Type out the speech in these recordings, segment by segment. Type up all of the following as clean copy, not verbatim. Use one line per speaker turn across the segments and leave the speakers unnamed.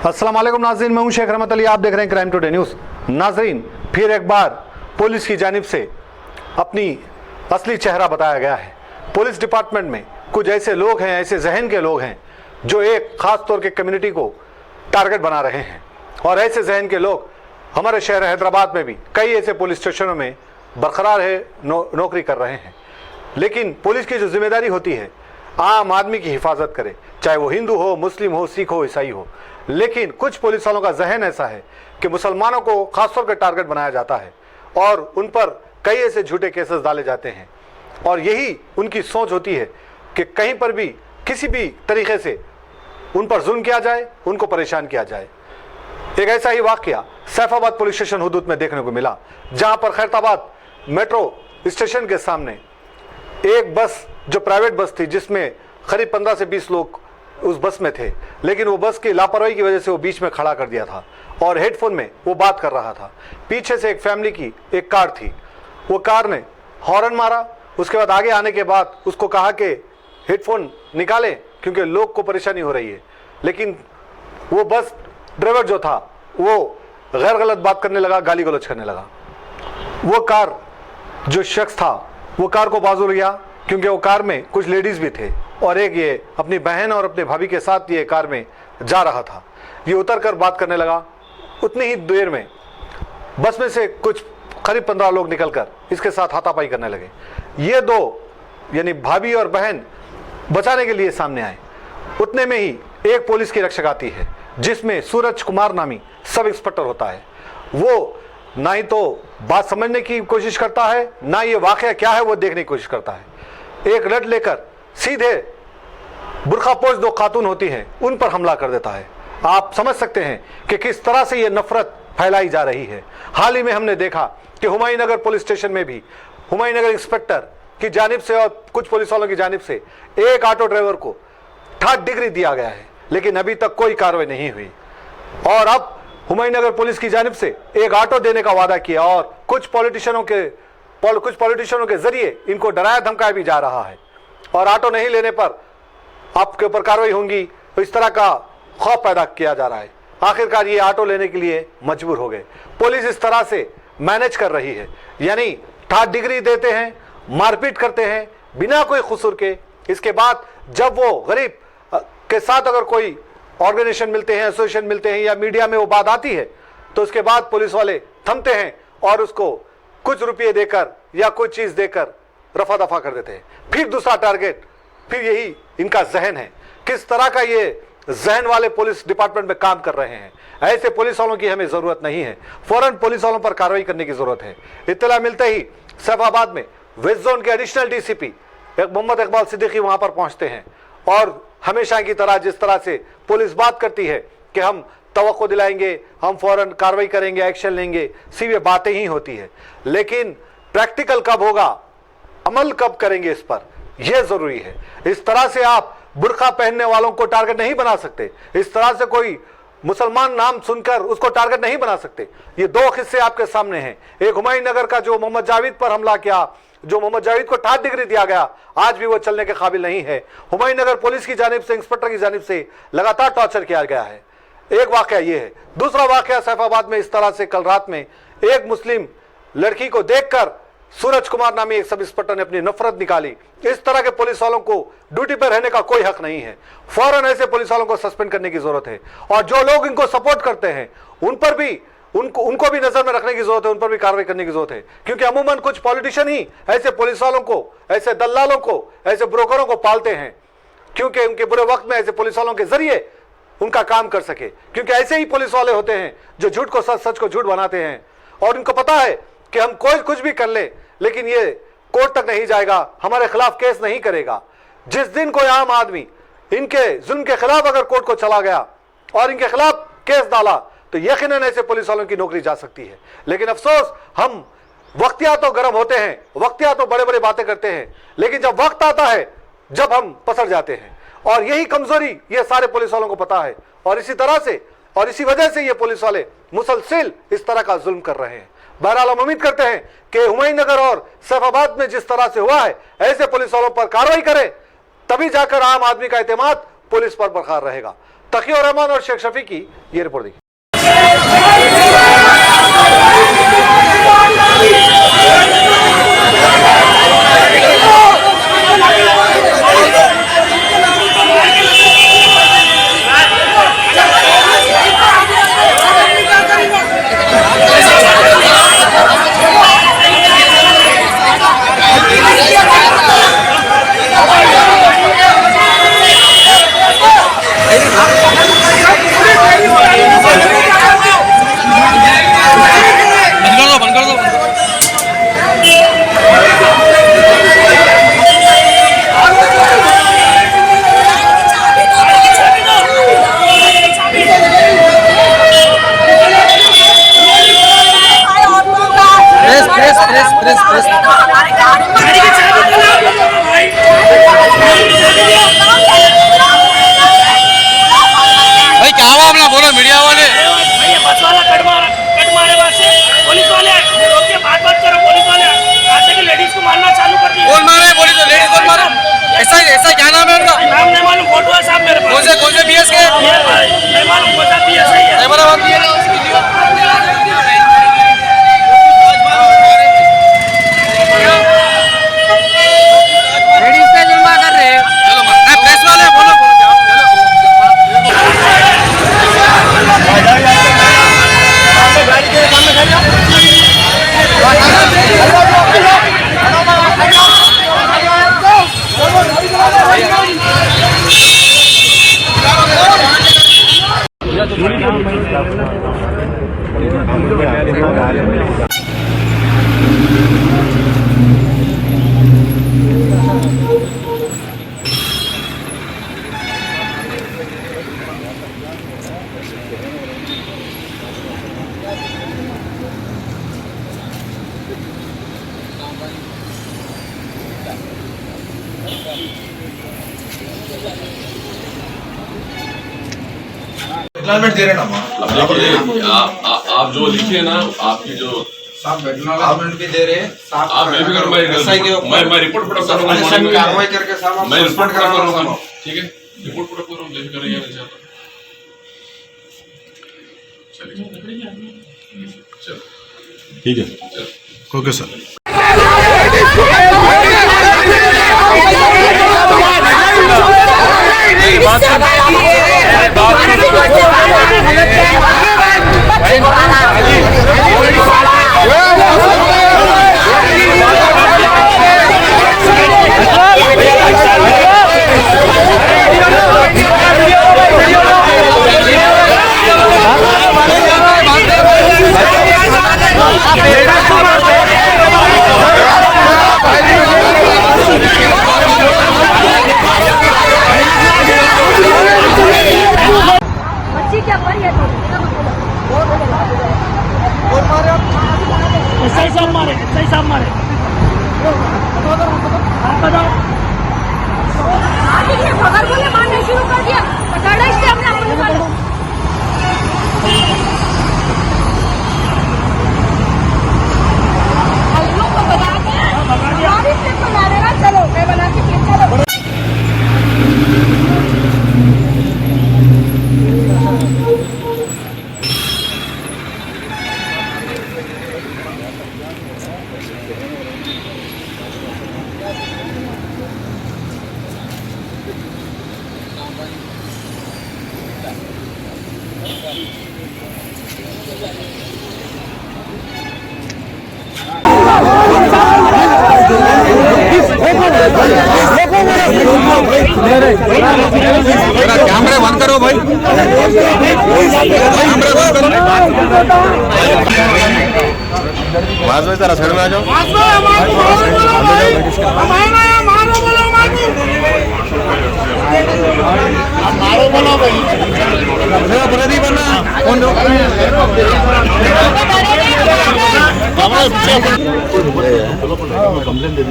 अस्सलाम वालेकुम नाज़रीन, मैं हूं शेख रहमत अली। आप देख रहे हैं क्राइम टुडे न्यूज़। नाज़रीन, फिर एक बार पुलिस की जानिब से अपनी असली चेहरा बताया गया है। पुलिस डिपार्टमेंट में कुछ ऐसे लोग हैं, ऐसे जहन के लोग हैं जो एक ख़ास तौर के कम्युनिटी को टारगेट बना रहे हैं। और ऐसे जहन के लोग हमारे शहर हैदराबाद में भी कई ऐसे पुलिस स्टेशनों में बरकरार है, नौकरी कर रहे हैं। लेकिन पुलिस की जो जिम्मेदारी होती है आम आदमी की हिफाजत करे, चाहे वो हिंदू हो, मुस्लिम हो, सिख हो, ईसाई हो। लेकिन कुछ पुलिस वालों का जहन ऐसा है कि मुसलमानों को खासतौर पर टारगेट बनाया जाता है और उन पर कई ऐसे झूठे केसेस डाले जाते हैं। और यही उनकी सोच होती है कि कहीं पर भी किसी भी तरीके से उन पर जुल्म किया जाए, उनको परेशान किया जाए। एक ऐसा ही वाकया सैफाबाद पुलिस स्टेशन हुदूद में देखने को मिला, जहां पर खैरताबाद मेट्रो स्टेशन के सामने एक बस, जो प्राइवेट बस थी, जिसमें करीब 15 से 20 लोग उस बस में थे, लेकिन वो बस की लापरवाही की वजह से वो बीच में खड़ा कर दिया था और हेडफोन में वो बात कर रहा था। पीछे से एक फैमिली की एक कार थी, वो कार ने हॉर्न मारा। उसके बाद आगे आने के बाद उसको कहा कि हेडफोन निकाले क्योंकि लोग को परेशानी हो रही है। लेकिन वो बस ड्राइवर जो था वो गैर गलत बात करने लगा, गाली गलौज करने लगा। वो कार जो शख्स था वो कार को बाजू लिया क्योंकि वो कार में कुछ लेडीज भी थे और एक ये अपनी बहन और अपने भाभी के साथ ये कार में जा रहा था। ये उतर कर बात करने लगा। उतनी ही देर में बस में से कुछ करीब 15 लोग निकलकर इसके साथ हाथापाई करने लगे। ये दो यानी भाभी और बहन बचाने के लिए सामने आए। उतने में ही एक पुलिस की रक्षक आती है जिसमें सूरज कुमार नामी सब इंस्पेक्टर होता है। वो ना ही तो बात समझने की कोशिश करता है, ना ये वाकया क्या है वो देखने की कोशिश करता है। एक रड लेकर सीधे बुरखापोश दो खातून होती हैं, उन पर हमला कर देता है। आप समझ सकते हैं कि किस तरह से ये नफरत फैलाई जा रही है। हाल ही में हमने देखा कि हुमायूंनगर पुलिस स्टेशन में भी हुमायूंनगर इंस्पेक्टर की जानिब से और कुछ पुलिस वालों की जानिब से एक ऑटो ड्राइवर को 3rd डिग्री दिया गया है, लेकिन अभी तक कोई कार्रवाई नहीं हुई। और अब हुमायूंनगर पुलिस की जानिब से एक ऑटो देने का वादा किया और कुछ पॉलिटिशियनों के जरिए इनको डराया धमकाया भी जा रहा है और ऑटो नहीं लेने पर आपके ऊपर कार्रवाई होंगी, तो इस तरह का खौफ पैदा किया जा रहा है। आखिरकार ये ऑटो लेने के लिए मजबूर हो गए। पुलिस इस तरह से मैनेज कर रही है, यानी 3rd डिग्री देते हैं, मारपीट करते हैं बिना कोई कसूर के। इसके बाद जब वो गरीब के साथ अगर कोई ऑर्गेनाइजेशन मिलते हैं, एसोसिएशन मिलते हैं या मीडिया में वो बात आती है, तो उसके बाद पुलिस वाले थमते हैं और उसको कुछ रुपये देकर या कुछ चीज देकर रफा दफा कर देते हैं। फिर दूसरा टारगेट, फिर यही इनका जहन है। किस तरह का ये जहन वाले पुलिस डिपार्टमेंट में काम कर रहे हैं। ऐसे पुलिस वालों की हमें जरूरत नहीं है, फौरन पुलिस वालों पर कार्रवाई करने की जरूरत है। इत्तला मिलते ही सैफाबाद में वेस्ट जोन के एडिशनल डीसीपी मोहम्मद इकबाल सिद्दीकी वहां पर पहुंचते हैं और हमेशा की तरह जिस तरह से पुलिस बात करती है कि हम तवक्को दिलाएंगे, हम फौरन कार्रवाई करेंगे, एक्शन लेंगे, सिर्फ ये बातें ही होती है। लेकिन प्रैक्टिकल कब होगा, अमल कब करेंगे, इस पर यह जरूरी है। इस तरह से आप बुर्का पहनने वालों को टारगेट नहीं बना सकते। इस तरह से कोई मुसलमान नाम सुनकर उसको टारगेट नहीं बना सकते। ये दो किस्से आपके सामने हैं। एक हुमायूंनगर का जो मोहम्मद जावेद पर हमला किया, जो मोहम्मद जावेद को 3rd डिग्री दिया गया, आज भी वो चलने के काबिल नहीं है। हुमायूंनगर पुलिस की जानिब से, इंस्पेक्टर की जानिब से लगातार टॉर्चर किया गया है। एक वाकया ये है। दूसरा वाकया सैफाबाद में इस तरह से कल रात में एक मुस्लिम लड़की को देखकर सूरज कुमार नामी एक सब इंस्पेक्टर ने अपनी नफरत निकाली। इस तरह के पुलिस वालों को ड्यूटी पर रहने का कोई हक नहीं है। फौरन ऐसे पुलिस वालों को सस्पेंड करने की जरूरत है और जो लोग इनको सपोर्ट करते हैं उन पर भी उनको भी नजर में रखने की जरूरत है, उन पर भी कार्रवाई करने की जरूरत है। क्योंकि अमूमन कुछ पॉलिटिशियन ही ऐसे पुलिस वालों को, ऐसे दल्लालों को, ऐसे ब्रोकरों को पालते हैं, क्योंकि उनके बुरे वक्त में ऐसे पुलिस वालों के जरिए उनका काम कर सके। क्योंकि ऐसे ही पुलिस वाले होते हैं जो झूठ को सच, सच को झूठ बनाते हैं और इनको पता है कि हम कोई कुछ भी कर ले लेकिन ये कोर्ट तक नहीं जाएगा, हमारे खिलाफ केस नहीं करेगा। जिस दिन कोई आम आदमी इनके जुल्म के खिलाफ अगर कोर्ट को चला गया और इनके खिलाफ केस डाला तो यकीनन ऐसे पुलिस वालों की नौकरी जा सकती है। लेकिन अफसोस, हम वक्तिया तो गर्म होते हैं, वक्तिया तो बड़े बड़े बातें करते हैं, लेकिन जब वक्त आता है जब हम पसर जाते हैं। और यही कमजोरी ये सारे पुलिस वालों को पता है और इसी तरह से और इसी वजह से ये पुलिस वाले मुसलसिल इस तरह का जुल्म कर रहे हैं। बहरहाल हम उम्मीद करते हैं कि हुमायूंनगर और सैफाबाद में जिस तरह से हुआ है ऐसे पुलिस वालों पर कार्रवाई करें, तभी जाकर आम आदमी का एतमाद पुलिस पर बरकरार रहेगा। तकीउर रहमान और शेख शफी की ये रिपोर्ट देखिए।
बोलो मीडिया वाले
ये बस वाला कट मारे वहाँ से पुलिस वाले रोक के बात करो। पुलिस वाले आज से लेडीज को मारना चालू कर दिया।
कौन मारा है? पुलिस लेडीज कौन मारा? ऐसा क्या नाम है उनका?
नाम नहीं मालूम, फोटो है साहब मेरे पास।
कौन से बीएस के?
नहीं मालूम, कौन सा बीएस है?
हैदराबाद की है। लेडीज पे जुल्म कर रहे हैं। चलो प्रेस वाले बोलो।
एक्नॉलेजमेंट दे रहे ना
आप जो लिखे ना आपकी जो
एक्नॉलेजमेंट भी दे रहे हैं
आप मैं भी करूँगा। मैं रिपोर्ट पड़ा करूँगा।
कार्रवाई करके साहब
मैं रिपोर्ट पड़ा करूँगा। ठीक है, रिपोर्ट पड़ा करूँगा। मैं भी करेंगे चलो
ठीक है, ओके सर।
सही साहब मारे आप बताओ।
अगर बोले मारने शुरू कर दिया पकड़ा इससे हमने अपने मारो। लोग को बना के बना देगा। चलो मैं बना के फिर चलो।
कैमरा बंद करो भाई, कैमरा बंद करो।
माज भाई जरा साइड में आ जाओ।
मारो बोलो भाई, अपराधी बनना कौन लोग कंप्लेंट दे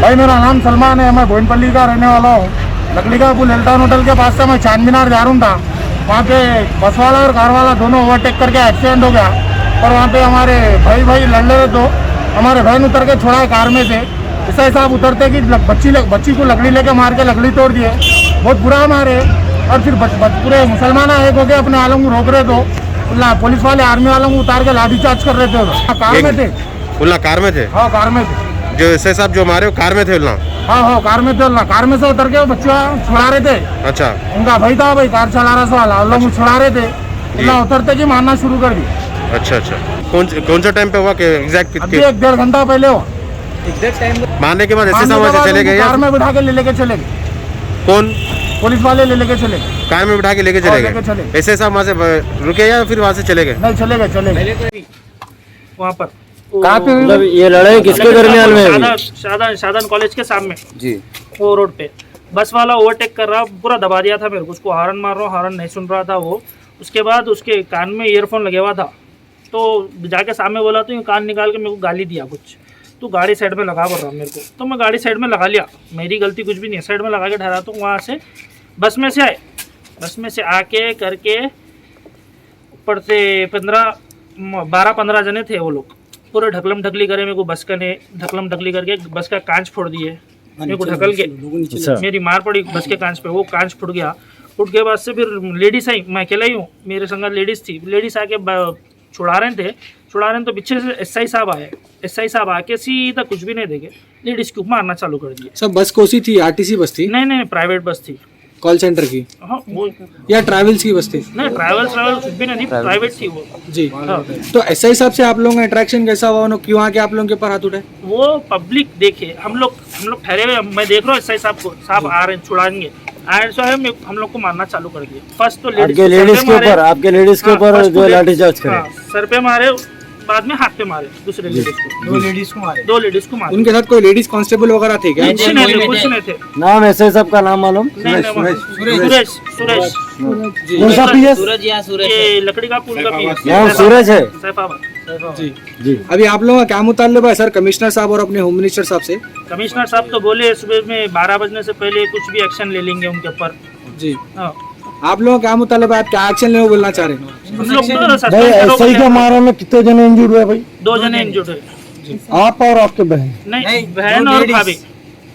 भाई मेरा नाम सलमान है, मैं भोइनपल्ली का रहने वाला हूँ। लकड़ी का पुल हेल्टन होटल के पास से मैं चांद मीनार जा रहा था।
वहाँ पे बस वाला और कार वाला दोनों ओवरटेक करके एक्सीडेंट हो गया। और वहाँ पे हमारे भाई लड़ रहे तो हमारे बहन उतर के छोड़ा है कार में से। ऐसा ही साहब उतरते कि बच्ची को लकड़ी लेके मार के लकड़ी तोड़ दिए, बहुत बुरा मारे। और फिर पूरे मुसलमान एक हो गए, अपने आलम को रोक रहे तो पुलिस वाले आर्मी वालों को उतार के लाठीचार्ज कर रहे थे। कार में थे,
उल्ला कार में थे।
हाँ कार में थे।
जो एसआई साहब जो मारे वो कार में थे उल्ला।
हाँ कार में थे उल्ला। कार में से उतर के वो बच्चा छुड़ा रहे थे।
अच्छा,
उनका भाई था, भाई कार चला रहा था, लोग छुड़ा रहे थे। उल्ला उतरते कि मारना शुरू कर दिया।
अच्छा। कौन सा टाइम पे हुआ कि एग्जैक्ट
अभी 1-1.5 घंटा पहले हो।
मारने के बाद एसआई साहब वहाँ से चले गए?
कार में बिठा के लेके चले गए।
कौन?
पुलिस वाले लेके चले गए।
कार में बिठा के लेके चले गए? एसआई साहब वहाँ से रुके या फिर वहाँ से चले गए?
नहीं, चले गए।
वहाँ पर
कहाँ पे मतलब ये लड़ाई किसके दरमियान में हुई?
शादन कॉलेज के सामने
जी,
वो रोड पे बस वाला ओवरटेक कर रहा, पूरा दबा दिया था मेरे को। उसको हॉर्न मार रहा हूँ, हॉर्न नहीं सुन रहा था वो। उसके बाद उसके कान में ईयरफोन लगे हुआ था, तो जाके सामने बोला तो ये कान निकाल के मेरे को गाली दिया कुछ, तो गाड़ी साइड में लगा बोल रहा मेरे को। तो मैं गाड़ी साइड में लगा लिया, मेरी गलती कुछ भी नहीं है, साइड में लगा के ठहरा। तो वहाँ से बस में से आए, बस में से आके करके ऊपर से 12-15 जने थे वो लोग। पूरे ढकलम ढकली करे मेरे को, बस का ने ढकलम ढकली करके बस का कांच फोड़ दिए मेरे को, ढकल के मेरी मार पड़ी बस के कांच पे। वो कांच फूट गया। फूट के बाद से फिर लेडीज आई, मैं अकेला ही हूँ, मेरे संग लेडीज थी। लेडीज आके छुड़ा रहे थे तो पीछे से एसआई साहब आए। एसआई साहब आके सीधा कुछ भी नहीं देखे, लेडीज को मारना चालू कर दिया।
सब बस कौन सी थी? आरटीसी बस थी?
नहीं, प्राइवेट बस थी।
कॉल सेंटर की?
हाँ वो
या ट्रैवल्स की बस थी?
नहीं, ट्रैवल्स कुछ भी नहीं, प्राइवेट थी वो।
जी।
हाँ।
तो एसआई साहब से आप लोगों का इंटरेक्शन कैसा हुआ? उन्होंने क्यों आके आप लोगों के ऊपर हाथ उठाए?
वो पब्लिक देखे, हम लोग ठहरे हुए, मैं देख रहा हूँ एसआई साहब को, साहब आ रहे हैं छुड़ाएंगे, हम लोग को मारना चालू कर दिया। फर्स्ट तो
आपके लेडीज के ऊपर जो लाठीचार्ज करे,
सर पे मारे, बाद में हाथ पे मारे दूसरे लेडीज को। दो लेडीज को मारे।
उनके साथ कोई लेडीज कांस्टेबल वगैरह थे क्या?
कुछ नहीं थे।
नाम एसआई साहब का नाम मालूम?
सूरज ये लकड़ी का पुल का पीस।
नाम सूरज है?
सैफाबाद।
जी। अभी आप लोगों का क्या मुताल्लबा है सर कमिश्नर साहब और अपने होम मिनिस्टर साहब से?
कमिश्नर साहब तो बोले सुबह में 12 बजने से पहले कुछ भी एक्शन ले लेंगे उनके ऊपर।
जी।
हाँ।
आप लोगों का क्या मुताल्लबा है? आप क्या एक्शन लेने को बोलना चाह रहे हैं?
हम लोग तो
एसआई के मारने में कितने जने इंजर्ड हुए भाई?
2 जने इंजर्ड हुए।
आप और आपके बहन?
नहीं, बहन और भाभी,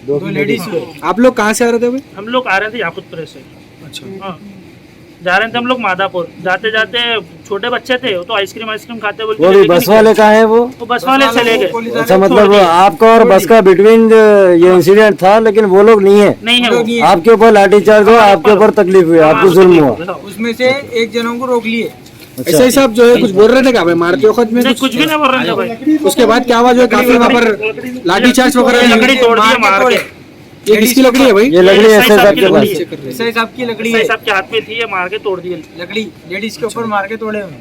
2 लेडीज। आप लोग कहाँ से आ रहे थे भाई?
हम लोग आ रहे थे याकुतपुर से।
अच्छा।
हाँ, जा रहे थे हम लोग मादापुर। जाते जाते छोटे बच्चे थे, वो तो आइसक्रीम खाते बोलते।
वो बस वाले कहाँ है? वो
बस वाले चले गए।
अच्छा, मतलब आपका और बस का बिटवीन ये इंसिडेंट था, लेकिन वो लोग नहीं है?
नहीं है वो।
आपके ऊपर लाठीचार्ज हुआ, आपके ऊपर तकलीफ हुई, आपको जुल्म हुआ?
उसमें से एक जनों को रोक लिए।
एसआई साहब जो है कुछ बोल रहे थे क्या भाई मारते वक्त में?
कुछ भी नहीं बोल रहे थे भाई।
उसके बाद क्या हुआ? जो काफी वहाँ पर लाठीचार्ज वगैरह?
लकड़ी तोड़ दी मार के।
ये किसकी लकड़ी है भाई? ये लकड़ी एसआई साहब के पास?
एसआई साहब की लकड़ी है, साहब के हाथ में थी, ये मार के तोड़ दी लकड़ी। लेडीज के ऊपर मार के तोड़े हुए।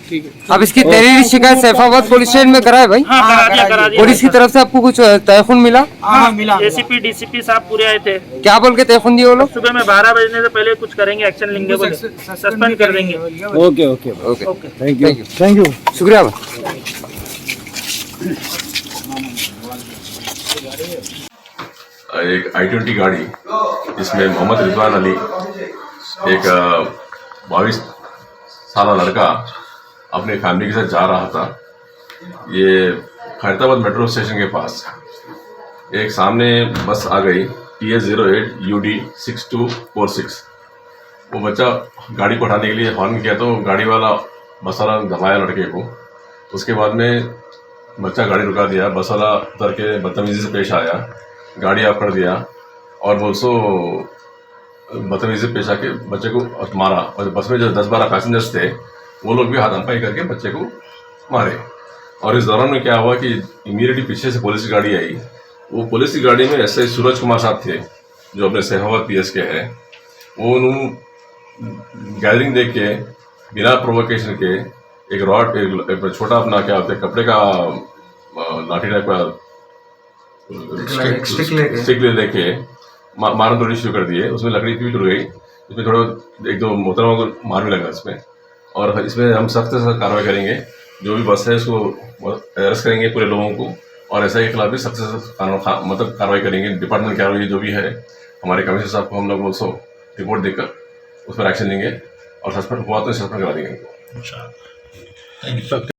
ठीक है।
अब इसकी तहरीरी शिकायत सैफाबाद पुलिस स्टेशन में कराए भाई?
हाँ, करा दिया।
पुलिस की तरफ से आपको कुछ तयखुन मिला?
हाँ, मिला। एसीपी डीसीपी साहब पूरे आए थे।
क्या बोल के तयखुन दिए वो लोग?
सुबह में 12 बजने से पहले कुछ करेंगे, एक्शन लेंगे, बोले सस्पेंड कर देंगे।
Okay okay okay, thank you,
शुक्रिया।
एक i20 गाड़ी जिसमें मोहम्मद रिजवान अली एक 22 साल लड़का अपने फैमिली के साथ जा रहा था। ये खैरताबाद मेट्रो स्टेशन के पास एक सामने बस आ गई TS08 UD 6246। वो बच्चा गाड़ी को उठाने के लिए हॉर्न किया तो गाड़ी वाला बस वाला दबाया लड़के को। उसके बाद में बच्चा गाड़ी रुका दिया, बस वाला उतर के बदतमीजी से पेश आया, गाड़ी ऑफ कर दिया और वो सो बदतमीजी से पेश आके बच्चे को मारा। और बस में जो 10-12 पैसेंजर्स थे वो लोग भी हाथापाई करके बच्चे को मारे। और इस दौरान में क्या हुआ कि इमीडिएटली पीछे से पुलिस की गाड़ी आई। वो पुलिस की गाड़ी में एसआई सूरज कुमार साहब थे जो अपने सैफाबाद PS के हैं। वो उन्होंने गैदरिंग देख के बिना प्रोवोकेशन के एक रॉड, एक छोटा अपना क्या होता है कपड़े का लाठी टाइप का स्टिक लेके मारना थोड़ी शुरू कर दिए। उसमें लकड़ी भी टूट गई, इसमें थोड़ा 1-2 मोहतरमा को मार भी लगा इसमें। और इसमें हम सख्त से कार्रवाई करेंगे, जो भी बस है उसको अरेस्ट करेंगे पूरे लोगों को, और ऐसा के खिलाफ भी सख्त से मतलब कार्रवाई करेंगे। डिपार्टमेंट कार्रवाई जो भी है हमारे कमिश्नर साहब को हम लोग उसको रिपोर्ट देकर उस पर एक्शन लेंगे और सस्पेंड हुआ तो सस्पेंड करा देंगे।
अच्छा, थैंक यू।